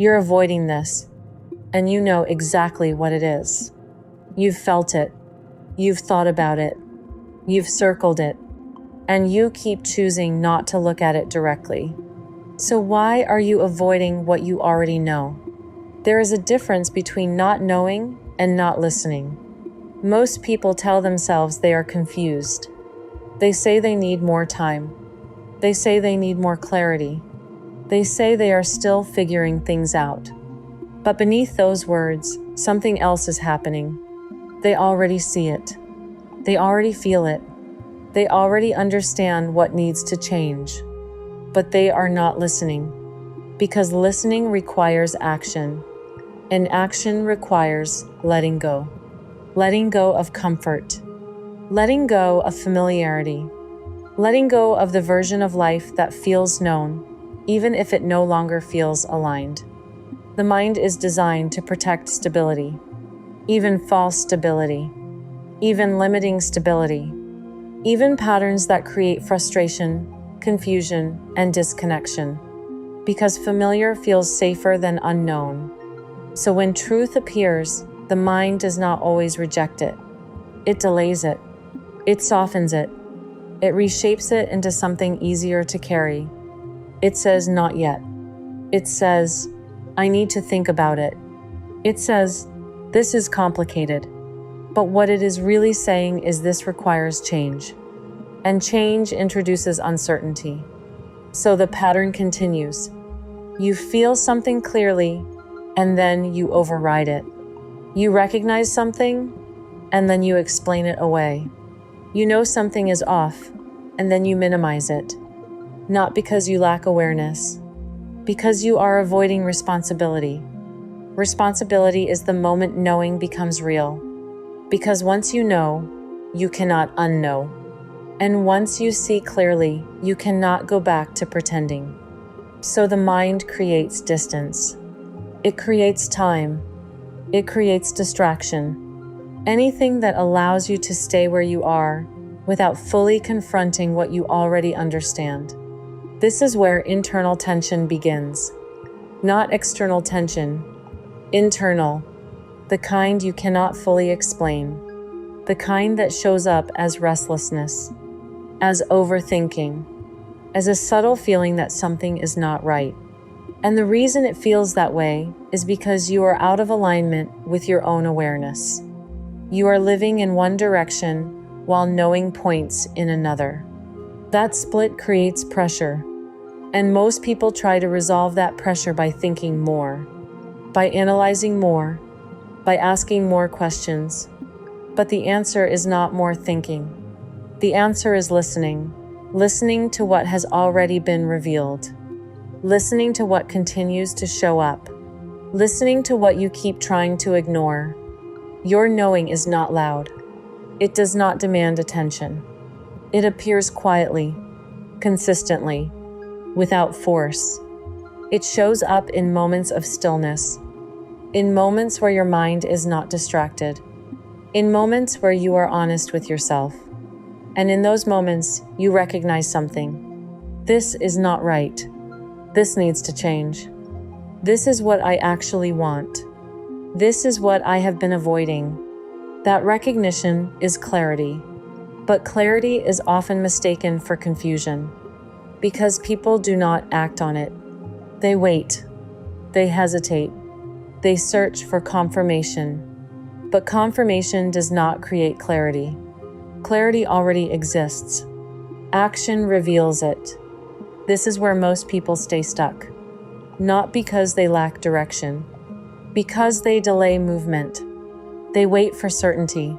You're avoiding this, and you know exactly what it is. You've felt it. You've thought about it. You've circled it. And you keep choosing not to look at it directly. So why are you avoiding what you already know? There is a difference between not knowing and not listening. Most people tell themselves they are confused. They say they need more time. They say they need more clarity. They say they are still figuring things out. But beneath those words, something else is happening. They already see it. They already feel it. They already understand what needs to change. But they are not listening. Because listening requires action. And action requires letting go. Letting go of comfort. Letting go of familiarity. Letting go of the version of life that feels known, even if it no longer feels aligned. The mind is designed to protect stability, even false stability, even limiting stability, even patterns that create frustration, confusion, and disconnection, because familiar feels safer than unknown. So when truth appears, the mind does not always reject it. It delays it. It softens it. It reshapes it into something easier to carry. It says, not yet. It says, I need to think about it. It says, this is complicated. But what it is really saying is this requires change. And change introduces uncertainty. So the pattern continues. You feel something clearly, and then you override it. You recognize something, and then you explain it away. You know something is off, and then you minimize it. Not because you lack awareness, because you are avoiding responsibility. Responsibility is the moment knowing becomes real. Because once you know, you cannot unknow. And once you see clearly, you cannot go back to pretending. So the mind creates distance. It creates time. It creates distraction. Anything that allows you to stay where you are without fully confronting what you already understand. This is where internal tension begins. Not external tension. Internal. The kind you cannot fully explain. The kind that shows up as restlessness, as overthinking, as a subtle feeling that something is not right. And the reason it feels that way is because you are out of alignment with your own awareness. You are living in one direction while knowing points in another. That split creates pressure, and most people try to resolve that pressure by thinking more, by analyzing more, by asking more questions. But the answer is not more thinking. The answer is listening. Listening to what has already been revealed. Listening to what continues to show up. Listening to what you keep trying to ignore. Your knowing is not loud. It does not demand attention. It appears quietly, consistently, without force. It shows up in moments of stillness, in moments where your mind is not distracted, in moments where you are honest with yourself. And in those moments, you recognize something. This is not right. This needs to change. This is what I actually want. This is what I have been avoiding. That recognition is clarity. But clarity is often mistaken for confusion, because people do not act on it. They wait. They hesitate. They search for confirmation. But confirmation does not create clarity. Clarity already exists. Action reveals it. This is where most people stay stuck. Not because they lack direction, because they delay movement. They wait for certainty.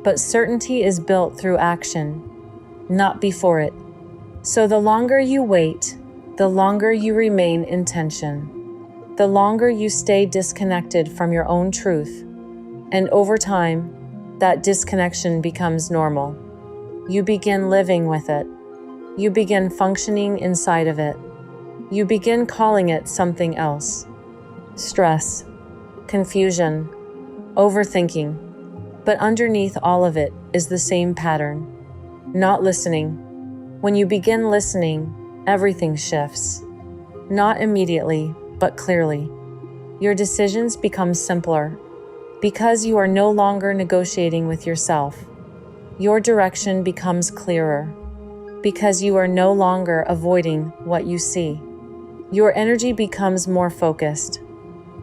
But certainty is built through action, not before it. So the longer you wait, the longer you remain in tension. The longer you stay disconnected from your own truth. And over time, that disconnection becomes normal. You begin living with it. You begin functioning inside of it. You begin calling it something else. Stress, confusion, overthinking. But underneath all of it is the same pattern. Not listening. When you begin listening, everything shifts. Not immediately, but clearly. Your decisions become simpler because you are no longer negotiating with yourself. Your direction becomes clearer because you are no longer avoiding what you see. Your energy becomes more focused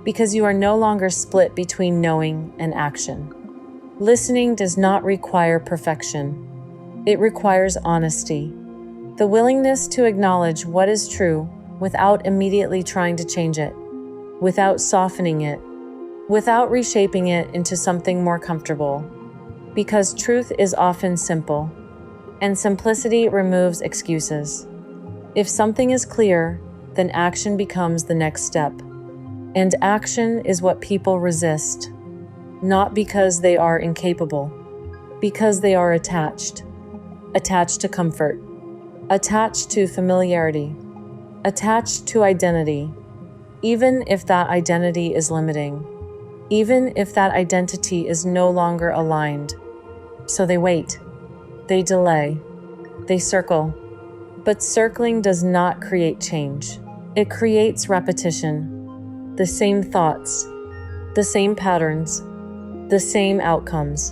because you are no longer split between knowing and action. Listening does not require perfection. It requires honesty. The willingness to acknowledge what is true without immediately trying to change it, without softening it, without reshaping it into something more comfortable. Because truth is often simple, and simplicity removes excuses. If something is clear, then action becomes the next step. And action is what people resist, not because they are incapable, because they are attached. Attached to comfort, attached to familiarity, attached to identity, even if that identity is limiting, even if that identity is no longer aligned. So they wait, they delay, they circle. But circling does not create change. It creates repetition. The same thoughts, the same patterns, the same outcomes,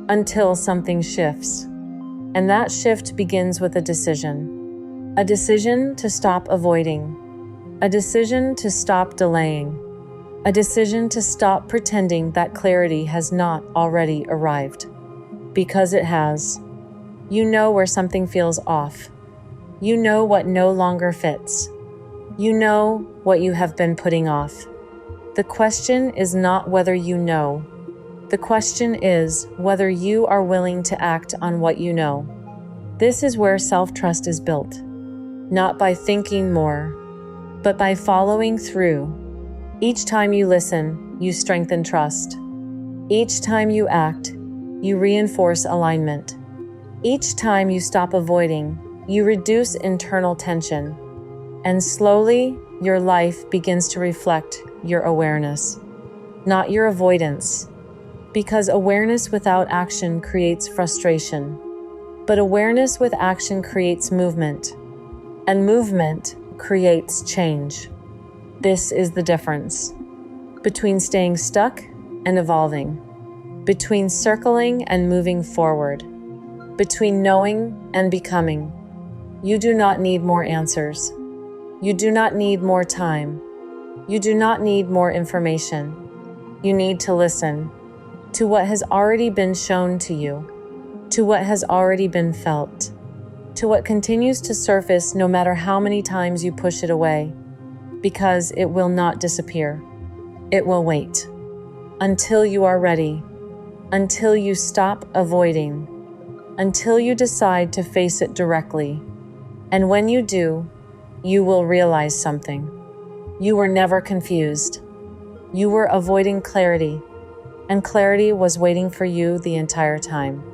until something shifts. And that shift begins with a decision. A decision to stop avoiding. A decision to stop delaying. A decision to stop pretending that clarity has not already arrived. Because it has. You know where something feels off. You know what no longer fits. You know what you have been putting off. The question is not whether you know. The question is whether you are willing to act on what you know. This is where self-trust is built. Not by thinking more, but by following through. Each time you listen, you strengthen trust. Each time you act, you reinforce alignment. Each time you stop avoiding, you reduce internal tension. And slowly, your life begins to reflect your awareness, not your avoidance. Because awareness without action creates frustration. But awareness with action creates movement. And movement creates change. This is the difference between staying stuck and evolving, between circling and moving forward, between knowing and becoming. You do not need more answers. You do not need more time. You do not need more information. You need to listen to what has already been shown to you, to what has already been felt, to what continues to surface no matter how many times you push it away, because it will not disappear. It will wait until you are ready, until you stop avoiding, until you decide to face it directly. And when you do, you will realize something. You were never confused. You were avoiding clarity, and clarity was waiting for you the entire time.